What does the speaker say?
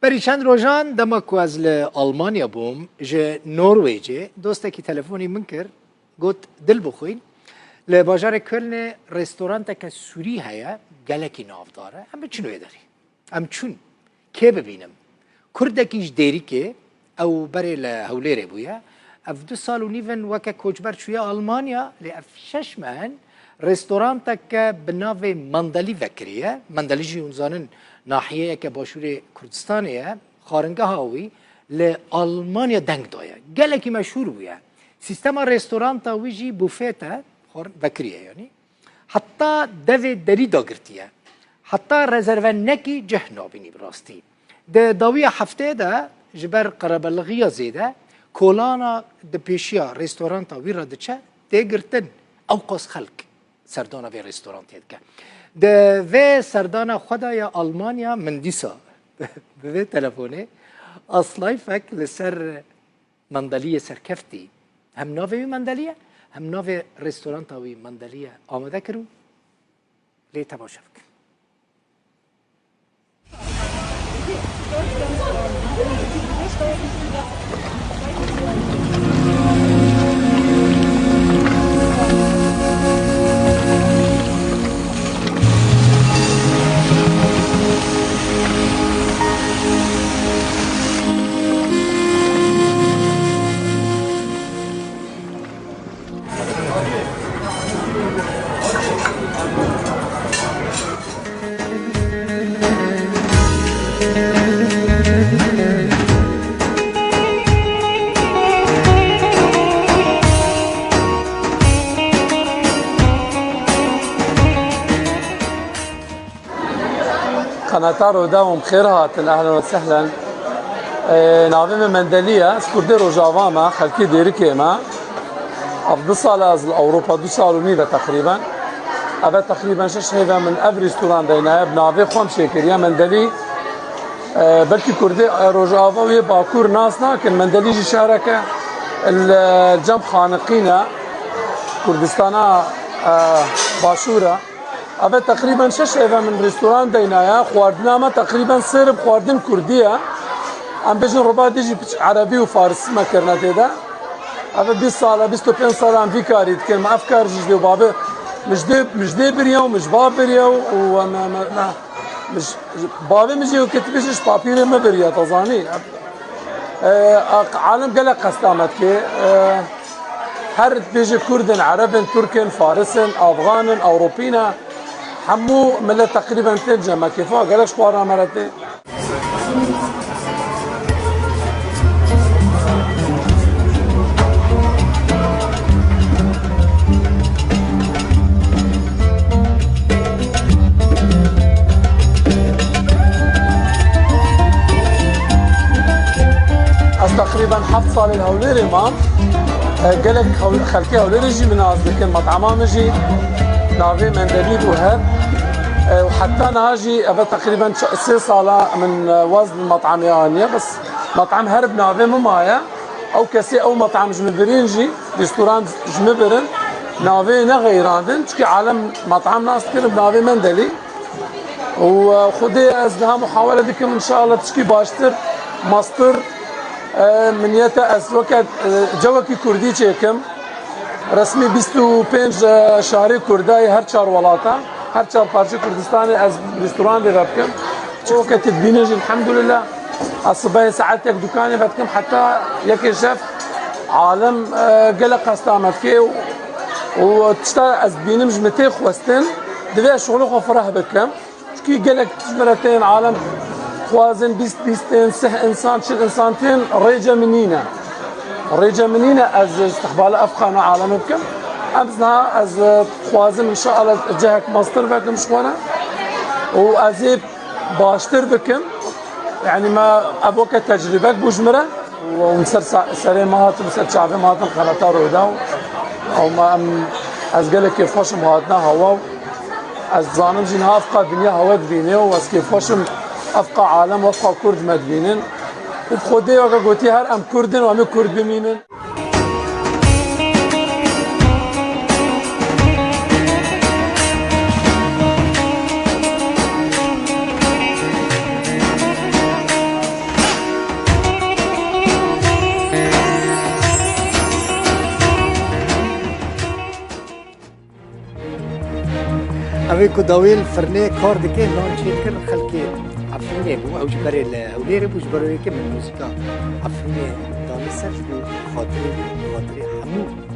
بری چند روزان دما کو از آلمانیا بوم ج نروژ دوسته کی تلفنی من کرد گفت دل بخوین لباجار کلن رستوران که سوری هیا گلکی ناف داره هم چنو داری هم چون که ببینم کردکیش دیری که او بری لهولیر بویا اف 2 سال و نیون وکه کوچبر چویا آلمانیا لاف 6 ماه رستوران که بناو مندلی وکریه مندلی جی اونزانن ناحیه که باشور کردستانیه خارنگه هاوی لآلمانیا دنگ دایا گلکی مشهور بویا سیستم رستوران تا ویجی بوفته بکریه یعنی حتی دوی دری داگرتیه حتی رزرو نکی جهنا بینی براستی ده داوی هفته ده جبر قربلغیا زیده کولانا ده پیشیا رستوران تا وی را ده چه ده گرتن اوقاس خلق سردانا وی رستوران تید که ده وی سردانا خدای آلمانیا من دیسا به تلفونه اصلای فک لسر مندلیه سرکفتی هم ناوی مندلیه هم ناوی رستوران تاوی مندلیه آماده کرو لی تماشا بکن قناة رودا بخير هاتن اهلا وسهلا ناوي من مندلية سكردي روجافا ما خلكي ديري كيما افضل صالة از اوروبا 2 سال ونيفة تقريبا ابا تقريبا 6 هيفا من اف ريستوران دينا بنافي خوام شيكريا مندلي بلكي كردي روجافا وهي باكور ناسنا كن مندلي جي شاركة الجنب خانقينا كردستانا باشورة ابا تقريبا 6 هيفا من ريستوران دينايا خواردنا ما تقريبا سرب خواردن كرديه ام بيجن ربع ديجي عربي وفارسي ما كرنا تيدا ابا 20 سال 25 سال ام في كاريت كان مع افكار جديده وبابا مش دي بريو مش باب بريو وما ما مش بابا مجي وكتبش بابير ما بريا تظاني عالم قال قستامت كي هر بيجي كردن عربن تركن فارسن افغانن اوروبينا حمو ملا تقريبا تنجمة كيفا قالش قوارا مرتين تقريبا حفظ صار الهوليري مام قالك خلكي هوليري جي من ناس لكن مطعمه مجي نافي مندليب وهب وحتى ناجي ابى تقريبا 6 صاله من وزن المطعم يعني بس مطعم هرب نافي ممايا او كسي او مطعم جمبرين جي ريستوران جمبرن نافي نغيراندن تشكي عالم مطعم ناس كثير بنافي مندلي وخدي ازنها محاوله بكم ان شاء الله تشكي باشتر ماستر من يتا از وقت جوكي كردي چيكم رسمي 25 شهري كرداي هر 4 ولاتا هر 4 پارچه كردستاني از ريستوران دي ربكم وقت تبينج الحمد لله الصباح ساعات يك دكاني بدكم حتى يك شيف عالم قلق استامتكي وتشتا از بينمج متي خوستن دبي شغل خو فرح بكم كي قلق مرتين عالم خوازن 20 سه انسان شل انسانتين ريجا منينا از استقبال افخانه عالم بكم امزنا از خوازن ان شاء الله جهك ماستر بكم شوانا وازيب باشتر بكم يعني ما ابوك تجربك بوجمره ومسر سري مهات مسر شعبي مهات قناة رودا او ما از قالك كيف فاشم هاتنا هوا از زانم جين هافقا دنيا هوا دبينه واس كيف فاشم افقا عالم وافقا كرد مدبينن وبخودي وكا قوتي هر ام كردن وامي كرد بمينن اوی کو داویل فرنه کار دکه لان چیت کن خلکی افرینه بو او جبره اولیر بو جبره که من موسیقا افرینه دانی سرش بو خاطر همو